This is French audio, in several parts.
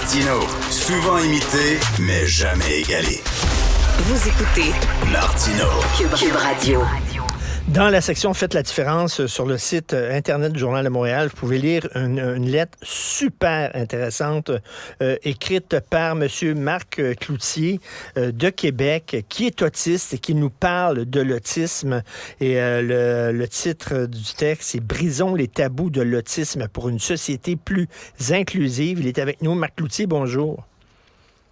Martino, souvent imité, mais jamais égalé. Vous écoutez Martino, Cube Radio. Dans la section Faites la différence sur le site Internet du Journal de Montréal, vous pouvez lire une lettre super intéressante écrite par M. Marc Cloutier de Québec, qui est autiste et qui nous parle de l'autisme. Et le titre du texte, c'est « Brisons les tabous de l'autisme pour une société plus inclusive ». Il est avec nous. Marc Cloutier, bonjour.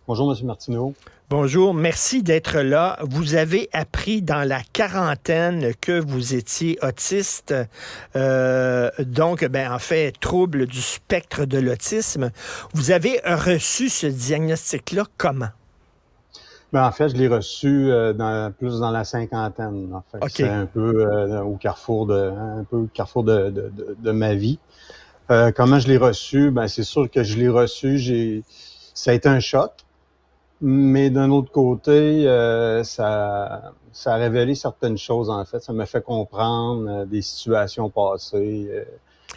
Bonjour, M. Martineau. Bonjour, merci d'être là. Vous avez appris dans la quarantaine que vous étiez autiste, donc, en fait, trouble du spectre de l'autisme. Vous avez reçu ce diagnostic-là comment? En fait, je l'ai reçu plus dans la cinquantaine. En fait. Okay. C'est un peu au carrefour de ma vie. Comment je l'ai reçu? C'est sûr que je l'ai reçu. Ça a été un choc. Mais d'un autre côté, ça a révélé certaines choses, en fait. Ça m'a fait comprendre des situations passées.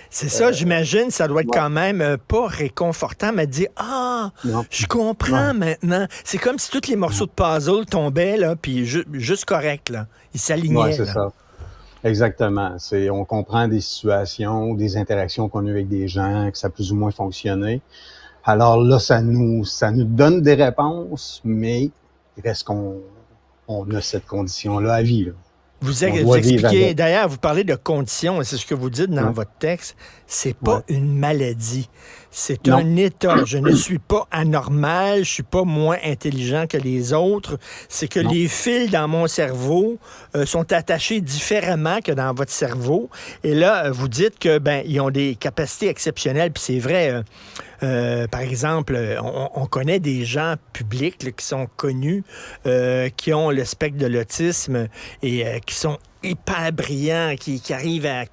C'est ça, j'imagine, ça doit être quand même pas réconfortant, mais dire « Ah, je comprends maintenant ». C'est comme si tous les morceaux de puzzle tombaient, là, puis juste correct, là. Ils s'alignaient. Oui, c'est ça. Exactement. On comprend des situations, des interactions qu'on a eues avec des gens, que ça a plus ou moins fonctionné. Alors là, ça nous donne des réponses, mais il reste qu'on a cette condition-là à vie. Là. Vous expliquez, d'ailleurs, vous parlez de conditions, et c'est ce que vous dites dans votre texte, c'est pas une maladie, c'est un état. Je ne suis pas anormal, je suis pas moins intelligent que les autres, c'est que les fils dans mon cerveau sont attachés différemment que dans votre cerveau, et là, vous dites que ils ont des capacités exceptionnelles, puis c'est vrai. Par exemple, on connaît des gens publics là, qui sont connus, qui ont le spectre de l'autisme et qui sont hyper brillants, qui arrivent à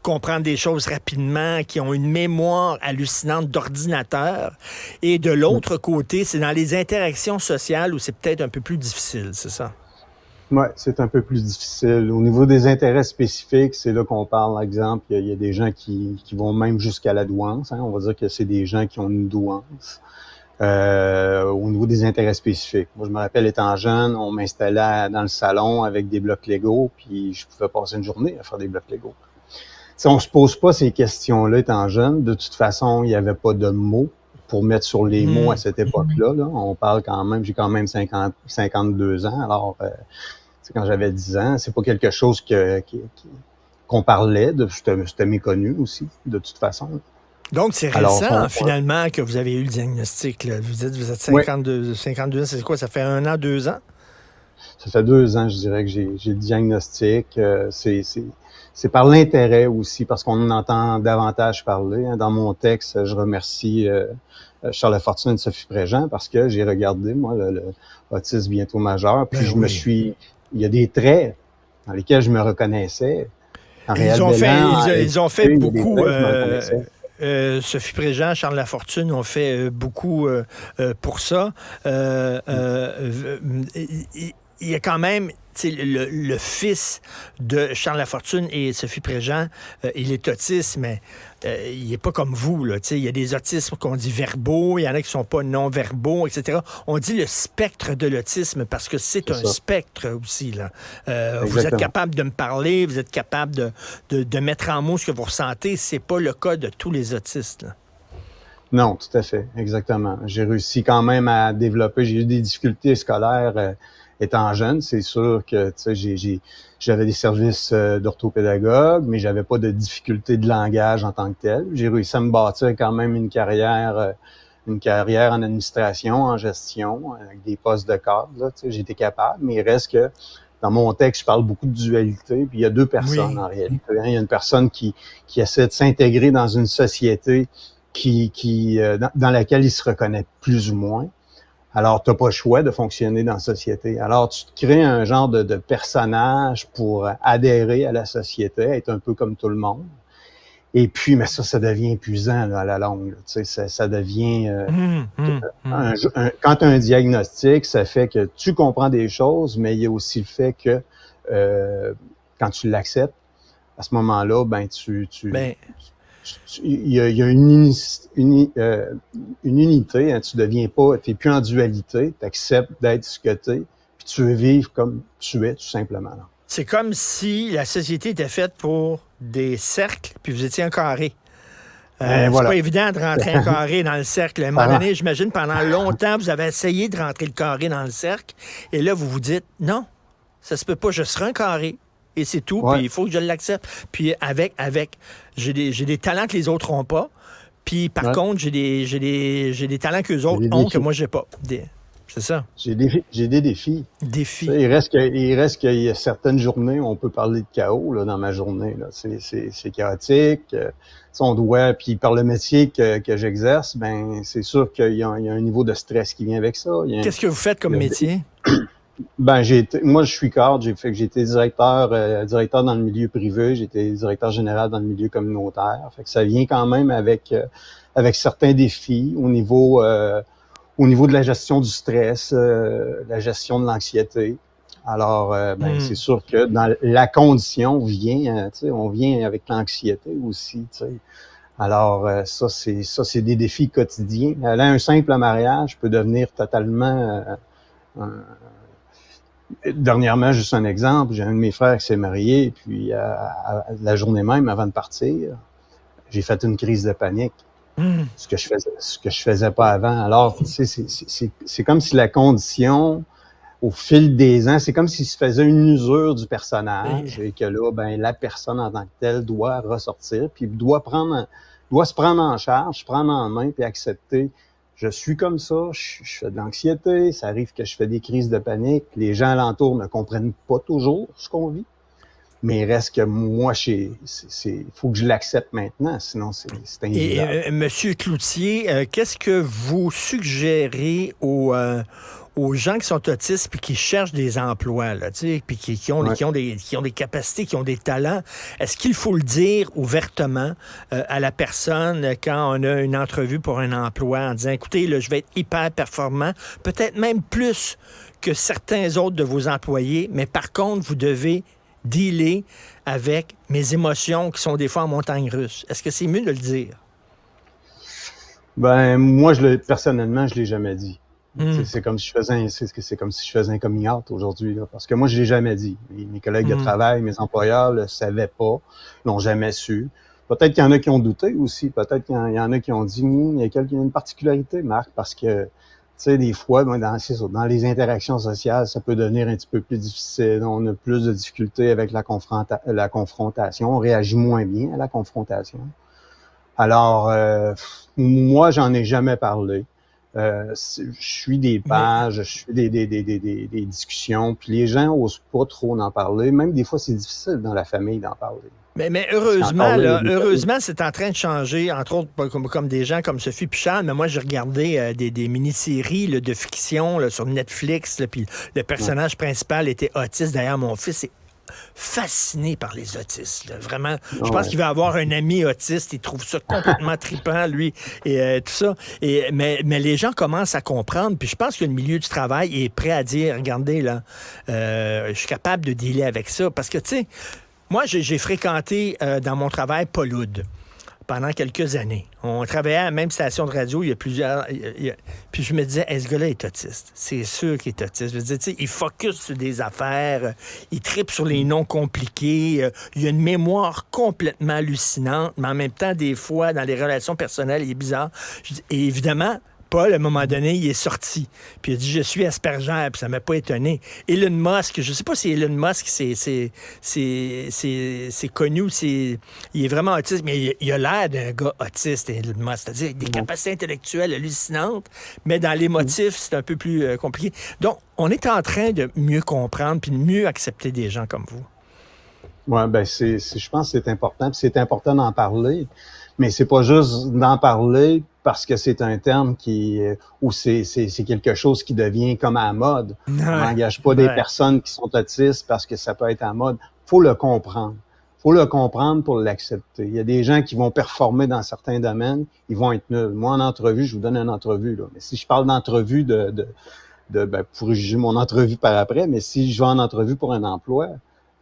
comprendre des choses rapidement, qui ont une mémoire hallucinante d'ordinateur. Et de l'autre côté, c'est dans les interactions sociales où c'est peut-être un peu plus difficile, c'est ça? Oui, c'est un peu plus difficile. Au niveau des intérêts spécifiques, c'est là qu'on parle, par exemple, il y a des gens qui vont même jusqu'à la douance. On va dire que c'est des gens qui ont une douance. Au niveau des intérêts spécifiques. Moi, je me rappelle, étant jeune, on m'installait dans le salon avec des blocs Lego, puis je pouvais passer une journée à faire des blocs Lego. T'sais, on se pose pas ces questions-là étant jeune. De toute façon, il n'y avait pas de mots pour mettre sur les mots à cette époque-là. Là. On parle quand même, j'ai quand même 52 ans, alors quand j'avais 10 ans, c'est pas quelque chose qu'on parlait, c'était méconnu aussi, de toute façon. Donc, c'est récent, finalement, que vous avez eu le diagnostic. Là. Vous êtes 52 ans, c'est quoi? Ça fait 1 an, 2 ans? Ça fait 2 ans, je dirais, que j'ai le diagnostic. C'est par l'intérêt aussi, parce qu'on en entend davantage parler. Hein. Dans mon texte, je remercie Charles Lafortune et Sophie Préjean parce que j'ai regardé, moi, le autisme bientôt majeur, puis il y a des traits dans lesquels je me reconnaissais. Ils ont fait beaucoup... Sophie Préjean, Charles Lafortune ont fait beaucoup pour ça. Il y a quand même le fils de Charles Lafortune et Sophie Préjean, il est autiste, mais il n'est pas comme vous. Là, il y a des autismes qu'on dit verbaux, il y en a qui ne sont pas non-verbaux, etc. On dit le spectre de l'autisme parce que c'est un spectre aussi. Là. Vous êtes capable de me parler, vous êtes capable de mettre en mots ce que vous ressentez. C'est pas le cas de tous les autistes. Là. Non, tout à fait, exactement. J'ai réussi quand même à développer, j'ai eu des difficultés scolaires étant jeune, c'est sûr que j'avais des services d'orthopédagogue, mais j'avais pas de difficulté de langage en tant que tel. J'ai réussi à me bâtir quand même une carrière en administration, en gestion, avec des postes de cadre. Là, j'étais capable, mais il reste que dans mon texte, je parle beaucoup de dualité, puis il y a 2 personnes en réalité. Il y a une personne qui essaie de s'intégrer dans une société dans laquelle il se reconnaît plus ou moins. Alors, tu n'as pas le choix de fonctionner dans la société. Alors, tu te crées un genre de personnage pour adhérer à la société, être un peu comme tout le monde. Et puis, mais ça devient épuisant là, à la longue. Là. Ça devient... quand tu as un diagnostic, ça fait que tu comprends des choses, mais il y a aussi le fait que quand tu l'acceptes, à ce moment-là, tu il y a une unité, hein, tu n'es plus en dualité, tu acceptes d'être ce que tu es, puis tu veux vivre comme tu es, tout simplement. Là. C'est comme si la société était faite pour des cercles, puis vous étiez un carré. C'est pas évident de rentrer un carré dans le cercle. À un moment donné, j'imagine, pendant longtemps, vous avez essayé de rentrer le carré dans le cercle, et là, vous vous dites, non, ça se peut pas, je serai un carré. Et c'est tout, puis il faut que je l'accepte. Puis j'ai des talents que les autres n'ont pas, puis par contre, j'ai des talents que les autres ont que moi, j'ai pas. C'est ça. J'ai des défis. Défis. Il reste qu'il y a certaines journées où on peut parler de chaos là, dans ma journée. Là. C'est chaotique. On doit, puis par le métier que j'exerce, ben c'est sûr qu'il y a un niveau de stress qui vient avec ça. Qu'est-ce que vous faites comme métier? Ben moi je suis cadre, j'ai été directeur dans le milieu privé, j'ai été directeur général dans le milieu communautaire. Fait que ça vient quand même avec certains défis au niveau de la gestion du stress, la gestion de l'anxiété. Alors c'est sûr que dans la condition on vient avec l'anxiété aussi, tu sais. Alors ça c'est des défis quotidiens. Là, un simple mariage peut devenir totalement Dernièrement, juste un exemple, j'ai un de mes frères qui s'est marié, puis la journée même, avant de partir, j'ai fait une crise de panique. Ce que je faisais pas avant. Alors, c'est comme si la condition, au fil des ans, c'est comme s'il se faisait une usure du personnage et que là, ben la personne en tant que telle doit ressortir, puis doit se prendre en charge, prendre en main, puis accepter. Je suis comme ça, je fais de l'anxiété, ça arrive que je fais des crises de panique. Les gens alentour ne comprennent pas toujours ce qu'on vit. Mais il reste que moi, faut que je l'accepte maintenant, sinon c'est invivable. Et Monsieur Cloutier, qu'est-ce que vous suggérez aux gens qui sont autistes puis qui cherchent des emplois, là, puis qui ont des capacités, qui ont des talents? Est-ce qu'il faut le dire ouvertement à la personne quand on a une entrevue pour un emploi en disant, écoutez, là, je vais être hyper performant, peut-être même plus que certains autres de vos employés, mais par contre, vous devez dealer avec mes émotions qui sont des fois en montagne russe. Est-ce que c'est mieux de le dire? Ben, moi, personnellement, je l'ai jamais dit. C'est comme si je faisais un coming out aujourd'hui, là, parce que moi, je l'ai jamais dit. Mes collègues de travail, mes employeurs le savaient pas, l'ont jamais su. Peut-être qu'il y en a qui ont douté aussi. Peut-être qu'il y en a qui ont dit, il y a une particularité, Marc, parce que, tu sais, des fois, dans les interactions sociales, ça peut devenir un petit peu plus difficile. On a plus de difficultés avec la confrontation. On réagit moins bien à la confrontation. Alors, moi, j'en ai jamais parlé. Je suis des pages, je suis des discussions, puis les gens osent pas trop en parler. Même des fois, c'est difficile dans la famille d'en parler. Mais heureusement, c'est en train de changer, entre autres comme des gens comme Sophie Pichard. Mais moi, j'ai regardé des mini-séries de fiction là, sur Netflix, puis le personnage principal était autiste. D'ailleurs, mon fils est fasciné par les autistes. Là. Vraiment, je pense qu'il va avoir un ami autiste. Il trouve ça complètement trippant, lui, et tout ça. Mais les gens commencent à comprendre. Puis je pense que le milieu du travail est prêt à dire, regardez, là, je suis capable de dealer avec ça. Parce que, tu sais, moi, j'ai fréquenté dans mon travail Paul Oud pendant quelques années. On travaillait à la même station de radio, il y a plusieurs... Puis je me disais, ce gars-là est autiste. C'est sûr qu'il est autiste. Je veux dire, tu sais, il focus sur des affaires, il tripe sur les noms compliqués, il a une mémoire complètement hallucinante, mais en même temps, des fois, dans les relations personnelles, il est bizarre. Et évidemment, Paul, à un moment donné, il est sorti. Puis il a dit, je suis Asperger, puis ça m'a pas étonné. Elon Musk, je sais pas si Elon Musk, c'est connu, il est vraiment autiste, mais il a l'air d'un gars autiste, Elon Musk. C'est-à-dire des capacités intellectuelles hallucinantes, mais dans l'émotif, c'est un peu plus compliqué. Donc, on est en train de mieux comprendre puis de mieux accepter des gens comme vous. Oui, ben je pense que c'est important, puis c'est important d'en parler. Mais c'est pas juste d'en parler parce que c'est un terme où c'est quelque chose qui devient comme à la mode. On n'engage pas des personnes qui sont autistes parce que ça peut être à la mode. Faut le comprendre. Faut le comprendre pour l'accepter. Il y a des gens qui vont performer dans certains domaines, ils vont être nuls. Moi, en entrevue, je vous donne une entrevue, là. Mais si je parle d'entrevue vous pourrez juger mon entrevue par après, mais si je vais en entrevue pour un emploi,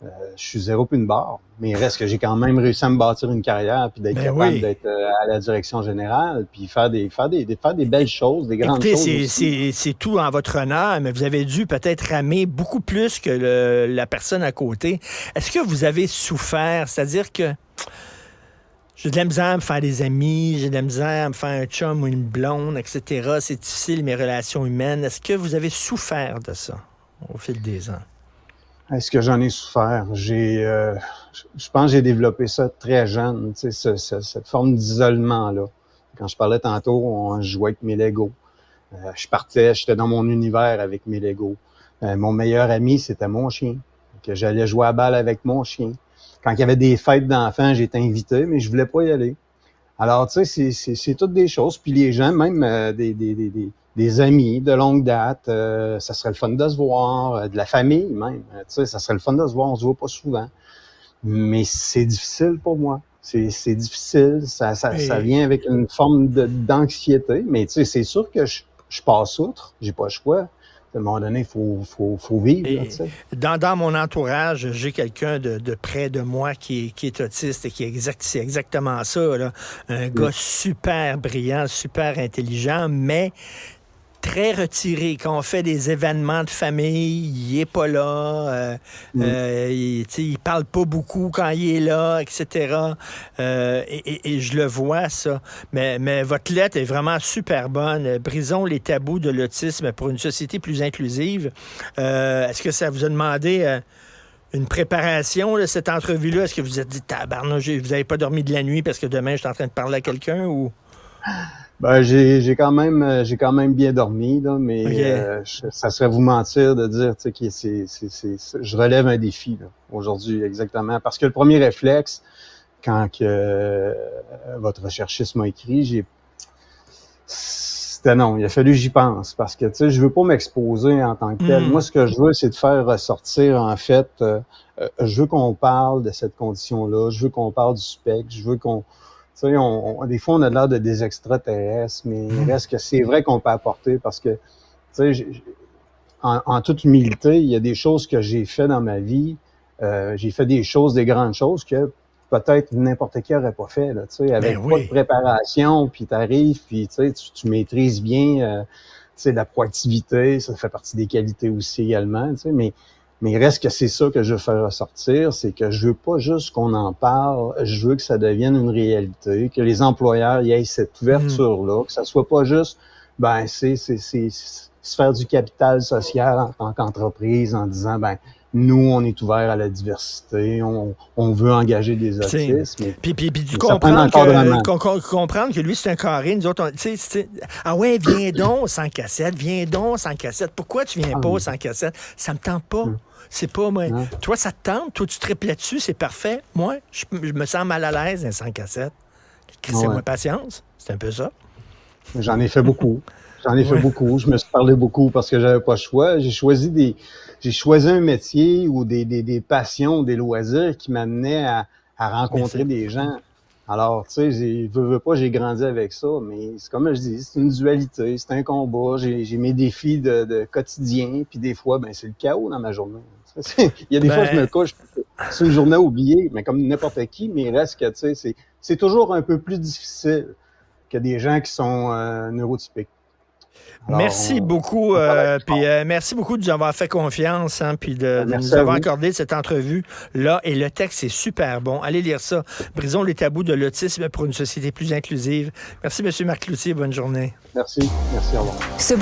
Je suis 0 puis une barre, mais il reste que j'ai quand même réussi à me bâtir une carrière puis d'être capable d'être à la direction générale puis faire des belles choses, des grandes choses. C'est tout en votre honneur, mais vous avez dû peut-être ramer beaucoup plus que la personne à côté. Est-ce que vous avez souffert? C'est-à-dire que j'ai de la misère à me faire des amis, j'ai de la misère à me faire un chum ou une blonde, etc. C'est difficile, mes relations humaines. Est-ce que vous avez souffert de ça au fil des ans? Est-ce que j'en ai souffert? Je pense que j'ai développé ça très jeune, tu sais, cette forme d'isolement-là. Quand je parlais tantôt, on jouait avec mes Legos. J'étais dans mon univers avec mes Legos. Mon meilleur ami, c'était mon chien. Que j'allais jouer à balle avec mon chien. Quand il y avait des fêtes d'enfants, j'étais invité, mais je voulais pas y aller. Alors, tu sais, c'est toutes des choses. Puis les gens, même des amis de longue date, ça serait le fun de se voir, de la famille même. Tu sais, ça serait le fun de se voir, on se voit pas souvent. Mais c'est difficile pour moi. C'est difficile, ça vient avec une forme d'anxiété. Mais tu sais, c'est sûr que je passe outre, j'ai pas le choix. À un moment donné, il faut vivre. Là, tu sais. Dans mon entourage, j'ai quelqu'un de près de moi qui est autiste et c'est exactement ça. Là. Un gars super brillant, super intelligent, mais très retiré. Quand on fait des événements de famille, il est pas là. Il parle pas beaucoup quand il est là, etc. Et je le vois, ça. Mais votre lettre est vraiment super bonne. Brisons les tabous de l'autisme pour une société plus inclusive. Est-ce que ça vous a demandé une préparation, là, cette entrevue-là? Est-ce que vous vous êtes dit, tabarnouche, vous n'avez pas dormi de la nuit parce que demain, je suis en train de parler à quelqu'un ou... Ben, j'ai quand même bien dormi, là, mais ça serait vous mentir de dire, tu sais, je relève un défi là, aujourd'hui, exactement. Parce que le premier réflexe, quand votre recherchiste m'a écrit, c'était non, il a fallu que j'y pense. Parce que, tu sais, je veux pas m'exposer en tant que tel. Moi, ce que je veux, c'est de faire ressortir, en fait, je veux qu'on parle de cette condition-là, je veux qu'on parle du spectre, je veux qu'on... Tu sais, des fois, on a l'air de des extraterrestres, mais il reste que c'est vrai qu'on peut apporter parce que, tu sais, en toute humilité, il y a des choses que j'ai fait dans ma vie. J'ai fait des grandes choses que peut-être n'importe qui n'aurait pas fait, là, tu sais, avec pas de préparation, puis t'arrives, puis tu maîtrises bien, tu sais, la proactivité, ça fait partie des qualités aussi également, tu sais, mais il reste que c'est ça que je veux faire ressortir, c'est que je veux pas juste qu'on en parle, je veux que ça devienne une réalité, que les employeurs y aient cette ouverture-là, que ça soit pas juste, ben, c'est se faire du capital social en tant qu'entreprise en disant, ben, nous, on est ouvert à la diversité, on veut engager des autistes. Puis comprendre que lui, c'est un carré. Nous autres, ah ouais, viens donc sans cassette, Pourquoi tu viens pas sans cassette? Ça me tente pas. C'est pas moi. Toi, ça te tente? Toi, tu tripes là-dessus, c'est parfait. Moi, je me sens mal à l'aise sans cassette. Crissez-moi patience. C'est un peu ça. J'en ai fait beaucoup. Je me suis parlé beaucoup parce que j'avais pas le choix. J'ai choisi un métier ou des passions, des loisirs qui m'amenaient à rencontrer des gens. Alors, tu sais, veux pas, j'ai grandi avec ça, mais c'est comme je dis, c'est une dualité, c'est un combat. J'ai mes défis de quotidien, puis des fois, ben c'est le chaos dans ma journée. Il y a des fois, je me couche, c'est une journée oubliée, mais comme n'importe qui, mais il reste que, tu sais, c'est toujours un peu plus difficile que des gens qui sont neurotypiques. Alors, merci beaucoup, merci beaucoup de nous avoir fait confiance, puis de nous avoir accordé cette entrevue-là. Et le texte est super bon. Allez lire ça. Brisons les tabous de l'autisme pour une société plus inclusive. Merci, M. Marc Cloutier. Bonne journée. Merci. Merci, au revoir.